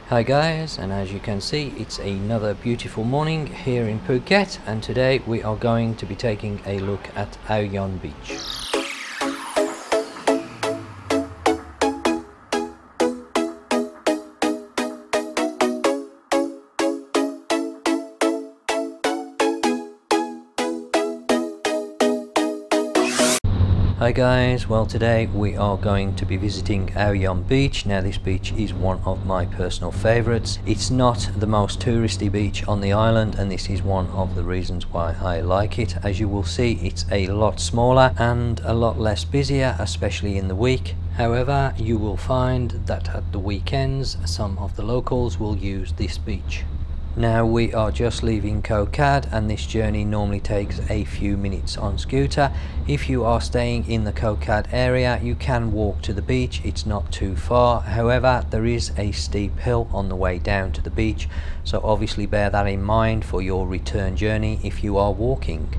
Hi guys, and as you can see it's another beautiful morning here in Phuket, and today we are going to be taking a look at Ao Yon Beach. Hi guys, well today we are going to be visiting Ao Yon Beach. Now this beach is one of my personal favourites. It's not the most touristy beach on the island, and this is one of the reasons why I like it. As you will see, it's a lot smaller and a lot less busier, especially in the week. However, you will find that at the weekends some of the locals will use this beach. Now we are just leaving Kao Khad, and this journey normally takes a few minutes on scooter. If you are staying in the Kao Khad area, you can walk to the beach, it's not too far. However, there is a steep hill on the way down to the beach, so obviously bear that in mind for your return journey if you are walking.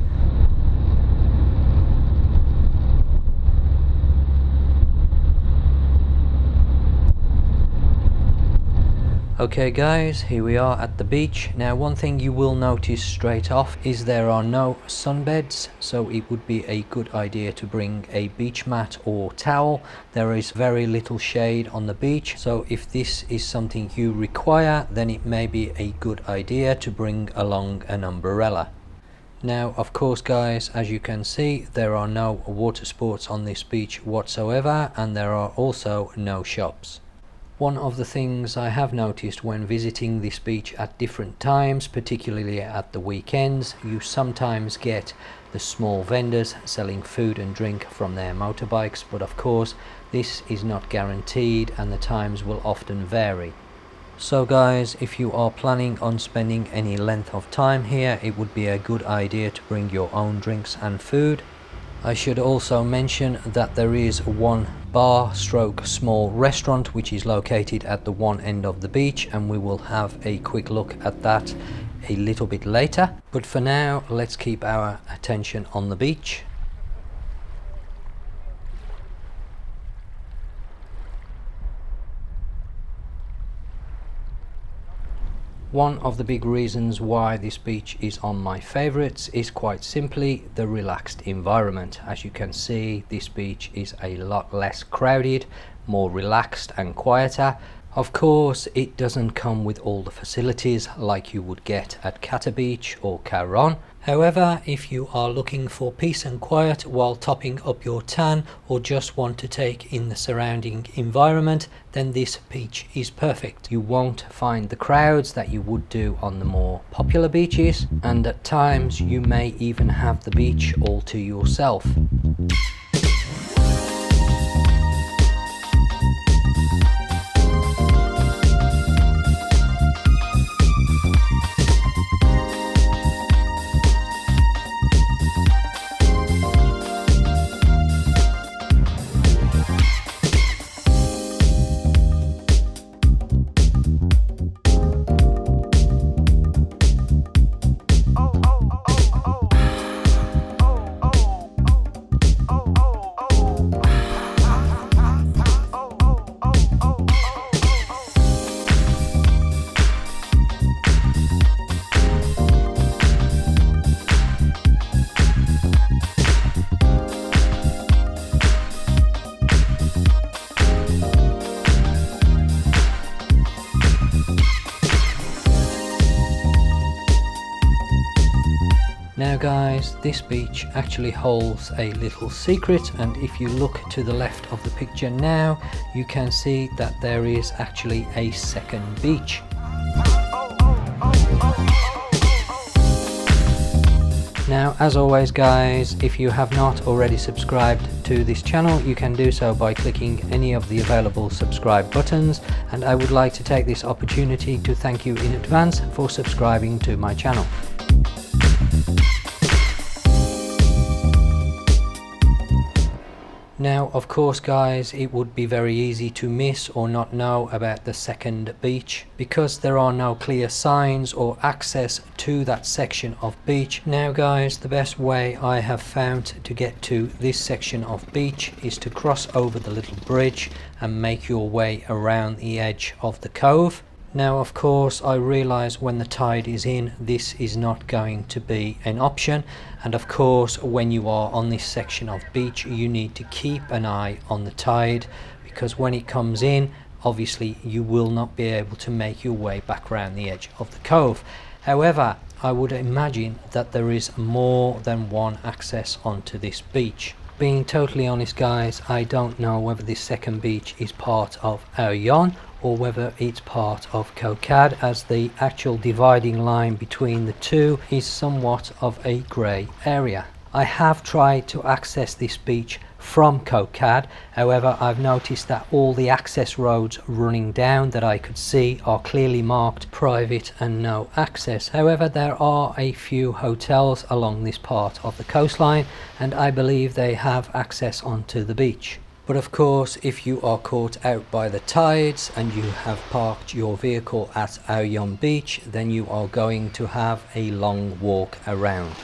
Okay guys, here we are at the beach. Now one thing you will notice straight off is there are no sunbeds, so it would be a good idea to bring a beach mat or towel. There is very little shade on the beach, so if this is something you require, then it may be a good idea to bring along an umbrella. Now of course guys, as you can see, there are no water sports on this beach whatsoever, and there are also no shops. One of the things I have noticed when visiting this beach at different times, particularly at the weekends, you sometimes get the small vendors selling food and drink from their motorbikes, but of course this is not guaranteed and the times will often vary. So guys, if you are planning on spending any length of time here, it would be a good idea to bring your own drinks and food. I should also mention that there is one bar stroke small restaurant which is located at the one end of the beach, and we will have a quick look at that a little bit later. But for now, let's keep our attention on the beach. One of the big reasons why this beach is on my favorites is quite simply the relaxed environment. As you can see, this beach is a lot less crowded, more relaxed and quieter. Of course, it doesn't come with all the facilities like you would get at Kata beach or Khao. However, if you are looking for peace and quiet while topping up your tan, or just want to take in the surrounding environment, then this beach is perfect. You won't find the crowds that you would do on the more popular beaches, and at times you may even have the beach all to yourself. Now guys, this beach actually holds a little secret, and if you look to the left of the picture now, you can see that there is actually a second beach. Now as always guys, if you have not already subscribed to this channel, you can do so by clicking any of the available subscribe buttons, and I would like to take this opportunity to thank you in advance for subscribing to my channel. Now of course guys, it would be very easy to miss or not know about the second beach because there are no clear signs or access to that section of beach. Now guys, the best way I have found to get to this section of beach is to cross over the little bridge and make your way around the edge of the cove. Now of course I realize when the tide is in, this is not going to be an option, and of course when you are on this section of beach you need to keep an eye on the tide, because when it comes in obviously you will not be able to make your way back around the edge of the cove. However, I would imagine that there is more than one access onto this beach. Being totally honest guys, I don't know whether this second beach is part of Ao Yon or whether it's part of Kao Khad, as the actual dividing line between the two is somewhat of a grey area. I have tried to access this beach from Kao Khad, however I've noticed that all the access roads running down that I could see are clearly marked private and no access. However, there are a few hotels along this part of the coastline and I believe they have access onto the beach. But of course if you are caught out by the tides and you have parked your vehicle at Ao Yon Beach, then you are going to have a long walk around.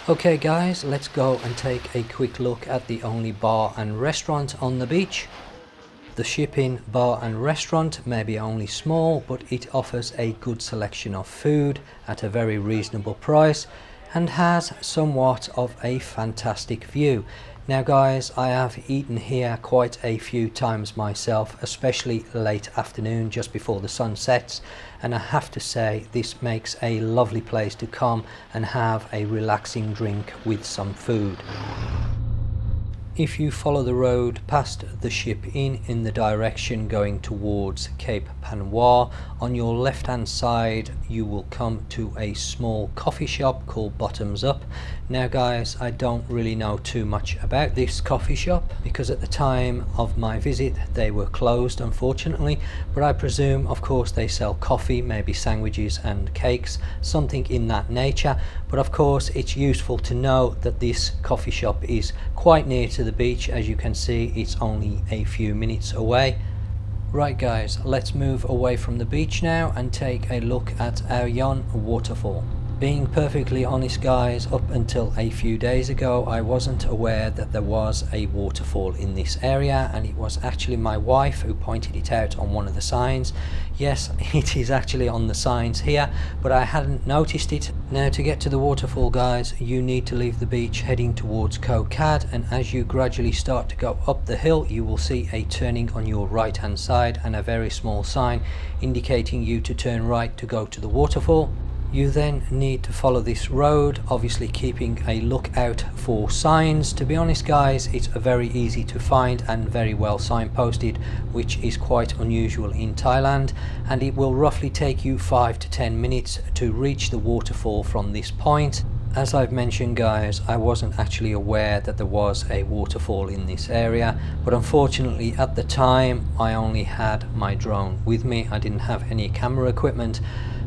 Okay guys, let's go and take a quick look at the only bar and restaurant on the beach. The Shipping Bar and Restaurant may be only small, but it offers a good selection of food at a very reasonable price and has somewhat of a fantastic view. Now guys, I have eaten here quite a few times myself, especially late afternoon just before the sun sets, and I have to say this makes a lovely place to come and have a relaxing drink with some food. If you follow the road past the ship in the direction going towards Cape Panwa, on your left hand side you will come to a small coffee shop called Bottoms Up. Now guys, I don't really know too much about this coffee shop because at the time of my visit they were closed unfortunately, but I presume of course they sell coffee, maybe sandwiches and cakes, something in that nature. But of course it's useful to know that this coffee shop is quite near to the beach. As you can see, it's only a few minutes away. Right guys, let's move away from the beach now and take a look at Ao Yon Waterfall. Being perfectly honest guys, up until a few days ago I wasn't aware that there was a waterfall in this area, and it was actually my wife who pointed it out on one of the signs. Yes, it is actually on the signs here, but I hadn't noticed it. Now to get to the waterfall guys, you need to leave the beach heading towards Kao Khad, and as you gradually start to go up the hill you will see a turning on your right hand side and a very small sign indicating you to turn right to go to the waterfall. You then need to follow this road, obviously keeping a lookout for signs. To be honest guys, it's very easy to find and very well signposted, which is quite unusual in Thailand, and it will roughly take you 5 to 10 minutes to reach the waterfall from this point. As I've mentioned guys, I wasn't actually aware that there was a waterfall in this area, but unfortunately at the time I only had my drone with me. I didn't have any camera equipment,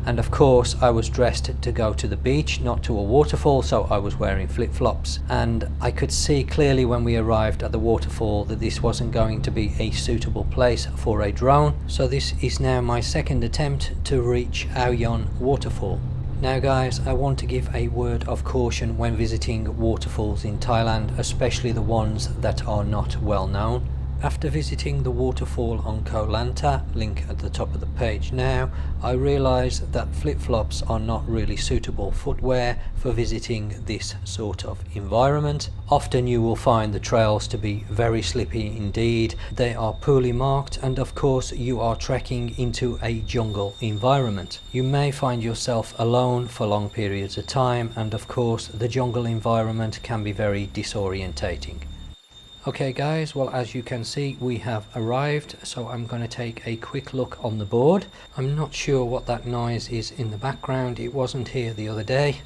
and of course I was dressed to go to the beach, not to a waterfall, so I was wearing flip-flops, and I could see clearly when we arrived at the waterfall that this wasn't going to be a suitable place for a drone. So this is now my second attempt to reach Ao Yon Waterfall. Now guys, I want to give a word of caution when visiting waterfalls in Thailand, especially the ones that are not well known. After visiting the waterfall on Koh Lanta, link at the top of the page now, I realised that flip-flops are not really suitable footwear for visiting this sort of environment. Often you will find the trails to be very slippy indeed, they are poorly marked, and of course you are trekking into a jungle environment. You may find yourself alone for long periods of time, and of course the jungle environment can be very disorientating. Okay guys, well as you can see we have arrived, so I'm going to take a quick look on the board. I'm not sure what that noise is in the background, it wasn't here the other day.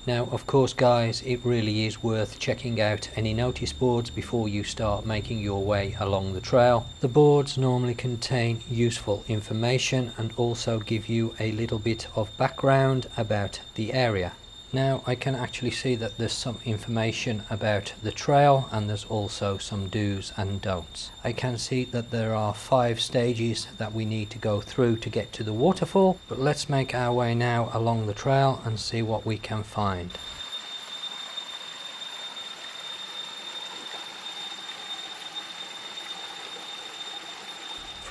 Now of course guys, it really is worth checking out any notice boards before you start making your way along the trail. The boards normally contain useful information and also give you a little bit of background about the area. Now I can actually see that there's some information about the trail, and there's also some do's and don'ts. I can see that there are 5 stages that we need to go through to get to the waterfall, but let's make our way now along the trail and see what we can find.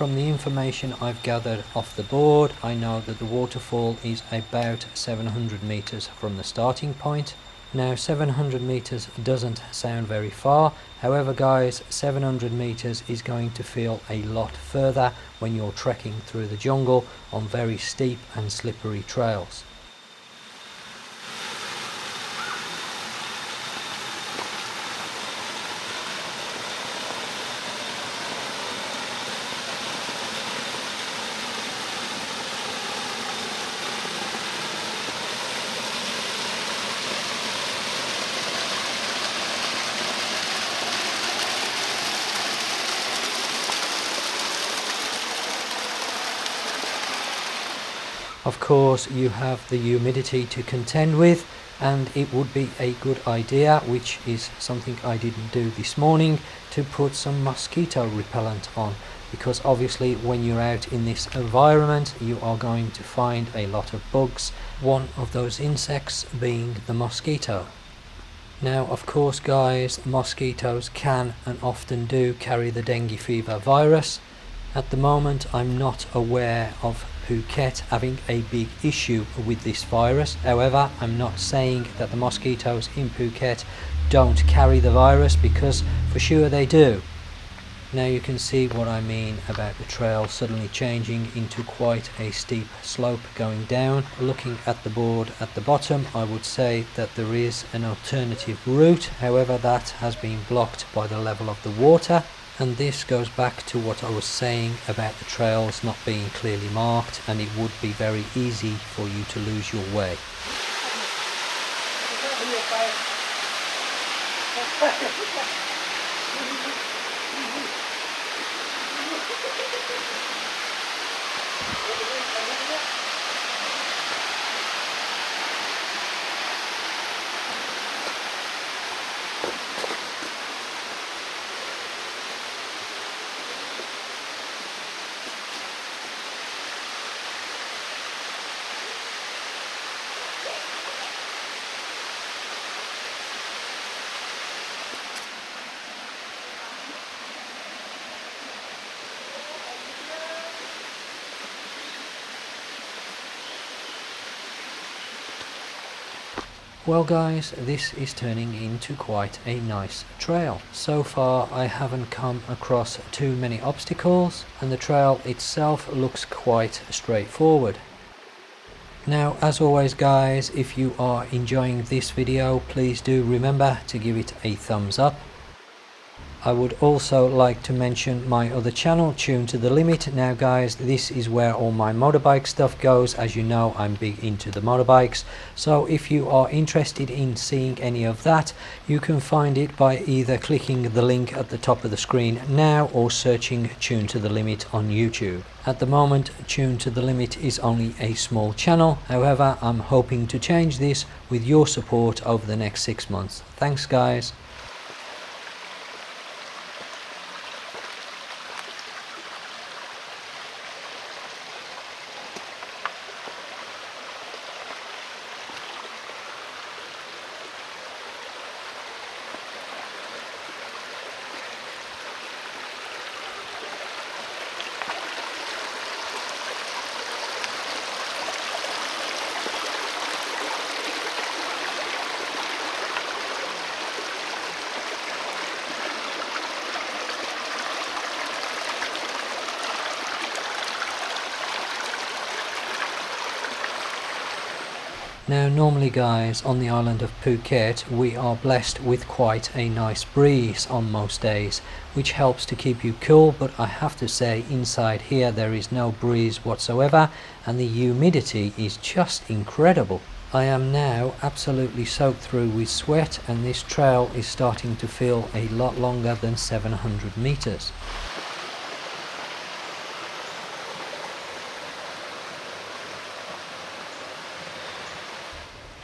from the information I've gathered off the board, I know that the waterfall is about 700 meters from the starting point. Now 700 meters doesn't sound very far, however guys, 700 meters is going to feel a lot further when you're trekking through the jungle on very steep and slippery trails. Of course, you have the humidity to contend with, and it would be a good idea, which is something I didn't do this morning, to put some mosquito repellent on, because obviously when you're out in this environment you are going to find a lot of bugs, one of those insects being the mosquito. Now of course guys, mosquitoes can and often do carry the dengue fever virus. At the moment I'm not aware of Phuket having a big issue with this virus. However, I'm not saying that the mosquitoes in Phuket don't carry the virus, because for sure they do. Now you can see what I mean about the trail suddenly changing into quite a steep slope going down. Looking at the board at the bottom, I would say that there is an alternative route, however that has been blocked by the level of the water. And this goes back to what I was saying about the trails not being clearly marked, and it would be very easy for you to lose your way. Well guys, this is turning into quite a nice trail. So far I haven't come across too many obstacles, and the trail itself looks quite straightforward. Now as always guys, if you are enjoying this video, please do remember to give it a thumbs up. I would also like to mention my other channel, Tune to the Limit. Now guys, this is where all my motorbike stuff goes. As you know, I'm big into the motorbikes, so if you are interested in seeing any of that, you can find it by either clicking the link at the top of the screen now or searching Tune to the Limit on YouTube. At the moment, Tune to the Limit is only a small channel, however I'm hoping to change this with your support over the next 6 months. Thanks guys. Now normally guys, on the island of Phuket we are blessed with quite a nice breeze on most days, which helps to keep you cool, but I have to say inside here there is no breeze whatsoever, and the humidity is just incredible. I am now absolutely soaked through with sweat, and this trail is starting to feel a lot longer than 700 meters.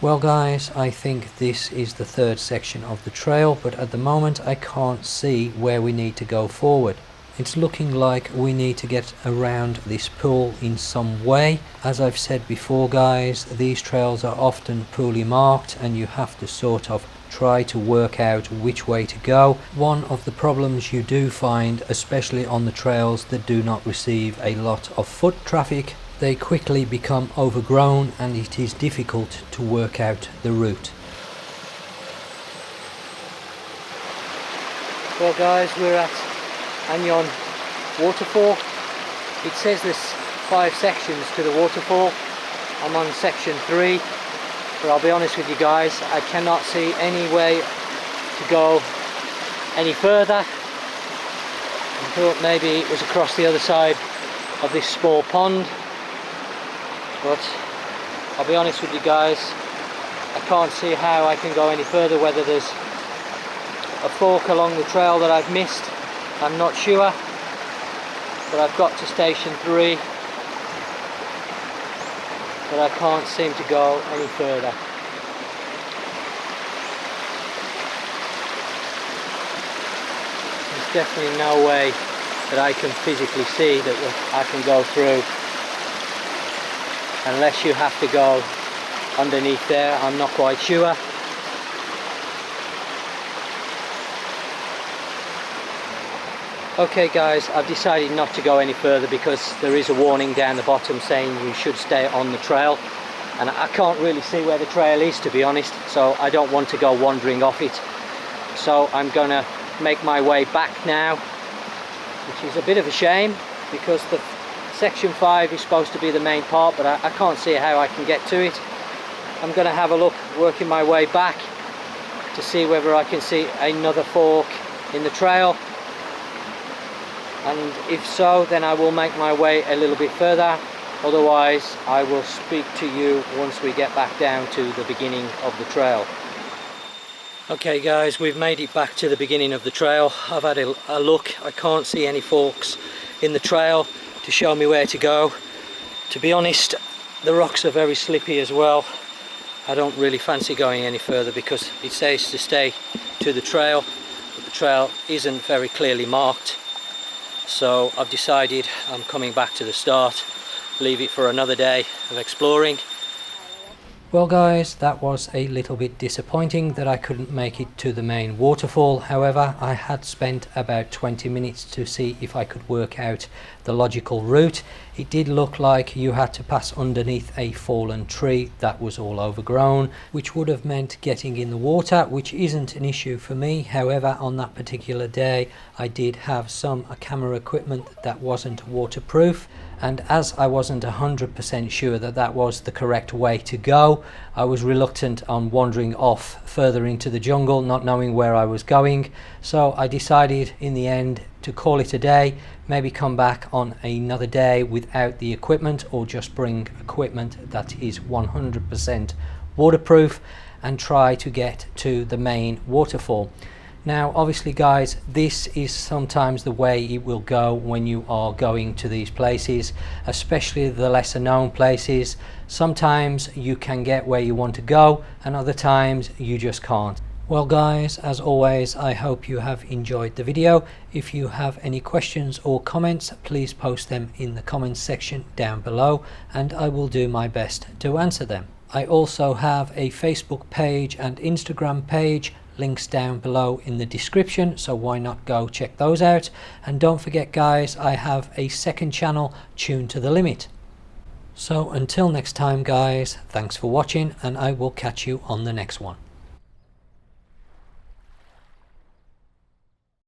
Well guys, I think this is the third section of the trail, but at the moment I can't see where we need to go forward. It's looking like we need to get around this pool in some way. As I've said before guys, these trails are often poorly marked and you have to sort of try to work out which way to go. One of the problems you do find, especially on the trails that do not receive a lot of foot traffic, they quickly become overgrown and it is difficult to work out the route. Well guys, we're at Ao Yon Waterfall. It says there's 5 sections to the waterfall. I'm on section 3, but I'll be honest with you guys, I cannot see any way to go any further. I thought maybe it was across the other side of this small pond, but I'll be honest with you guys, I can't see how I can go any further. Whether there's a fork along the trail that I've missed, I'm not sure, but I've got to station 3, but I can't seem to go any further. There's definitely no way that I can physically see that I can go through, unless you have to go underneath there. I'm not quite sure. Okay guys, I've decided not to go any further because there is a warning down the bottom saying you should stay on the trail, and I can't really see where the trail is, to be honest, so I don't want to go wandering off it. So I'm gonna make my way back now, which is a bit of a shame because the section 5 is supposed to be the main part, but I can't see how I can get to it. I'm gonna have a look, working my way back to see whether I can see another fork in the trail. And if so, then I will make my way a little bit further. Otherwise, I will speak to you once we get back down to the beginning of the trail. Okay guys, we've made it back to the beginning of the trail. I've had a look. I can't see any forks in the trail to show me where to go. To be honest, the rocks are very slippy as well. I don't really fancy going any further because it says to stay to the trail, but the trail isn't very clearly marked. So I've decided I'm coming back to the start, leave it for another day of exploring. Well guys, that was a little bit disappointing that I couldn't make it to the main waterfall. However, I had spent about 20 minutes to see if I could work out the logical route. It did look like you had to pass underneath a fallen tree that was all overgrown, which would have meant getting in the water, which isn't an issue for me. However, on that particular day, I did have some camera equipment that wasn't waterproof, and as I wasn't 100% sure that that was the correct way to go, I was reluctant on wandering off further into the jungle, not knowing where I was going. So I decided in the end to call it a day, maybe come back on another day without the equipment, or just bring equipment that is 100% waterproof and try to get to the main waterfall. Now obviously guys, this is sometimes the way it will go when you are going to these places, especially the lesser known places. Sometimes you can get where you want to go and other times you just can't. Well guys, as always, I hope you have enjoyed the video. If you have any questions or comments, please post them in the comments section down below and I will do my best to answer them. I also have a Facebook page and Instagram page, links down below in the description, so why not go check those out. And don't forget guys, I have a second channel, Tuned to the Limit. So until next time guys, thanks for watching and I will catch you on the next one.